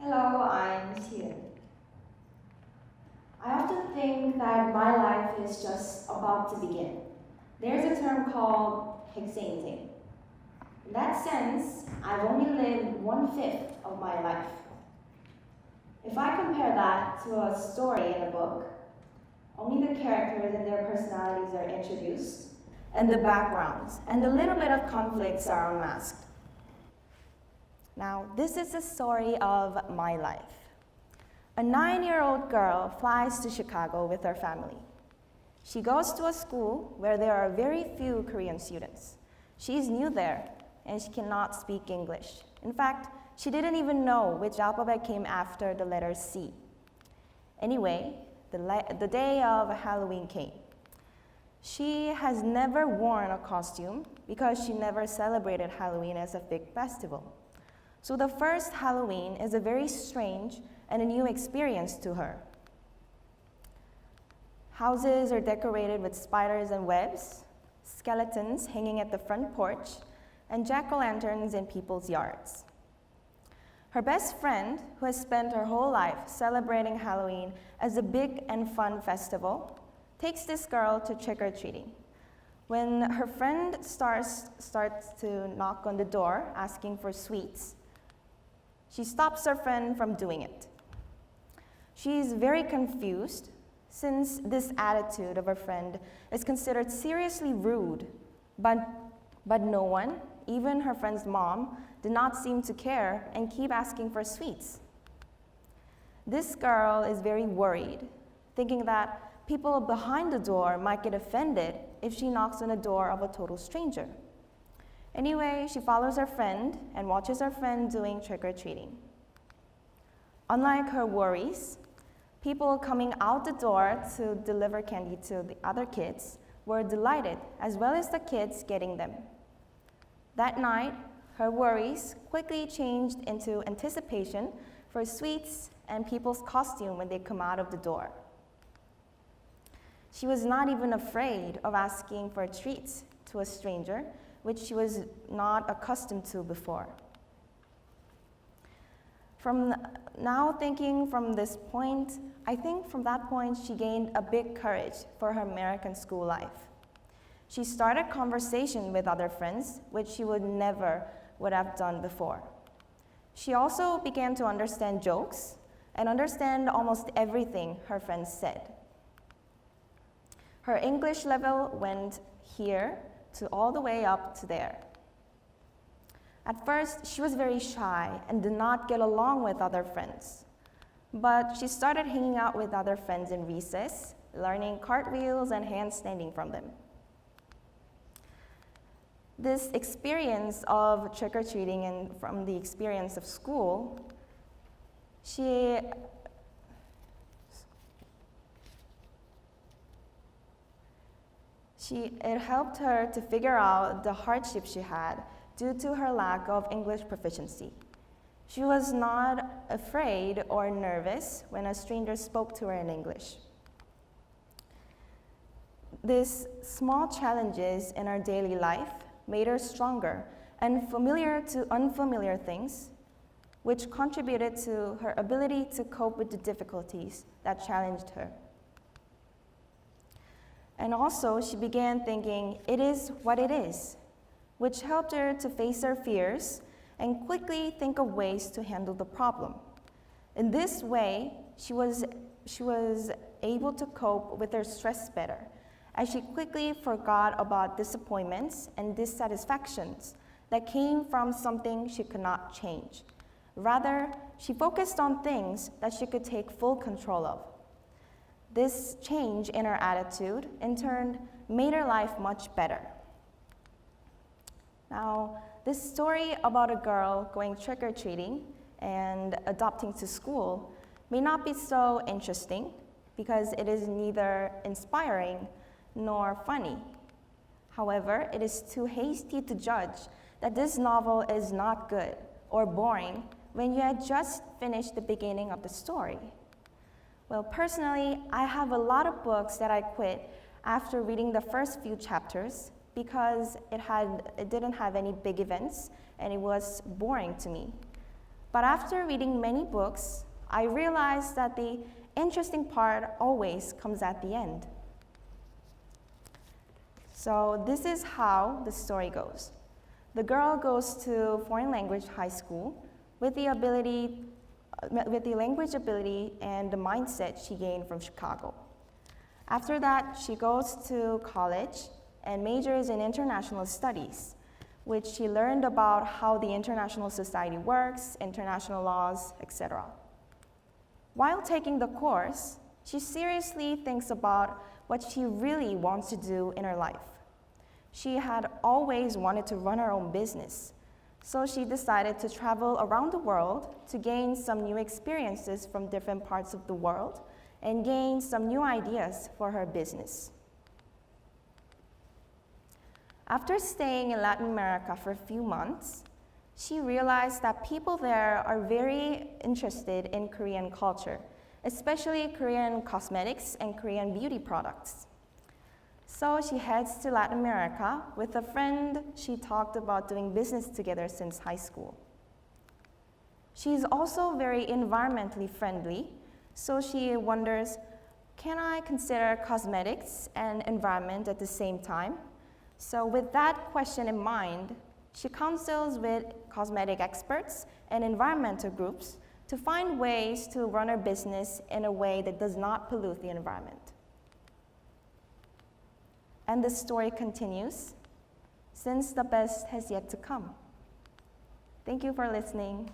Hello, I'm Sieun. I often think that my life is just about to begin. There's a term called exciting. In that sense, I've only lived 1/5 of my life. If I compare that to a story in a book, only the characters and their personalities are introduced, and the backgrounds and the little bit of conflicts are unmasked. Now, this is the story of my life. A 9-year-old girl flies to Chicago with her family. She goes to a school where there are very few Korean students. She's new there, and she cannot speak English. In fact, she didn't even know which alphabet came after the letter C. Anyway, the day of Halloween came. She has never worn a costume because she never celebrated Halloween as a big festival. So the first Halloween is a very strange and a new experience to her. Houses are decorated with spiders and webs, skeletons hanging at the front porch, and jack-o'-lanterns in people's yards. Her best friend, who has spent her whole life celebrating Halloween as a big and fun festival, takes this girl to trick-or-treating. When her friend starts to knock on the door asking for sweets, she stops her friend from doing it. She's very confused since this attitude of her friend is considered seriously rude, but no one, even her friend's mom, did not seem to care and keep asking for sweets. This girl is very worried, thinking that people behind the door might get offended if she knocks on the door of a total stranger. Anyway, she follows her friend and watches her friend doing trick-or-treating. Unlike her worries, people coming out the door to deliver candy to the other kids were delighted, as well as the kids getting them. That night, her worries quickly changed into anticipation for sweets and people's costume when they come out of the door. She was not even afraid of asking for treats to a stranger, which she was not accustomed to before. Thinking from this point, I think from that point she gained a big courage for her American school life. She started conversation with other friends, which she would have done before. She also began to understand jokes and understand almost everything her friends said. Her English level went here to all the way up to there. At first, she was very shy and did not get along with other friends. But she started hanging out with other friends in recess, learning cartwheels and handstanding from them. This experience of trick-or-treating and from the experience of school, it helped her to figure out the hardship she had due to her lack of English proficiency. She was not afraid or nervous when a stranger spoke to her in English. These small challenges in our daily life made her stronger and familiar to unfamiliar things, which contributed to her ability to cope with the difficulties that challenged her. And also, she began thinking, it is what it is, which helped her to face her fears and quickly think of ways to handle the problem. In this way, she was able to cope with her stress better, as she quickly forgot about disappointments and dissatisfactions that came from something she could not change. Rather, she focused on things that she could take full control of. This change in her attitude, in turn, made her life much better. Now, this story about a girl going trick-or-treating and adopting to school may not be so interesting because it is neither inspiring nor funny. However, it is too hasty to judge that this novel is not good or boring when you had just finished the beginning of the story. Well, personally, I have a lot of books that I quit after reading the first few chapters because it didn't have any big events and it was boring to me. But after reading many books, I realized that the interesting part always comes at the end. So this is how the story goes. The girl goes to foreign language high school with the language ability and the mindset she gained from Chicago. After that, she goes to college and majors in international studies, which she learned about how the international society works, international laws, etc. While taking the course, she seriously thinks about what she really wants to do in her life. She had always wanted to run her own business, so she decided to travel around the world to gain some new experiences from different parts of the world and gain some new ideas for her business. After staying in Latin America for a few months, she realized that people there are very interested in Korean culture, especially Korean cosmetics and Korean beauty products. So she heads to Latin America with a friend she talked about doing business together since high school. She's also very environmentally friendly, so she wonders, can I consider cosmetics and environment at the same time? So with that question in mind, she counsels with cosmetic experts and environmental groups to find ways to run her business in a way that does not pollute the environment. And the story continues, since the best has yet to come. Thank you for listening.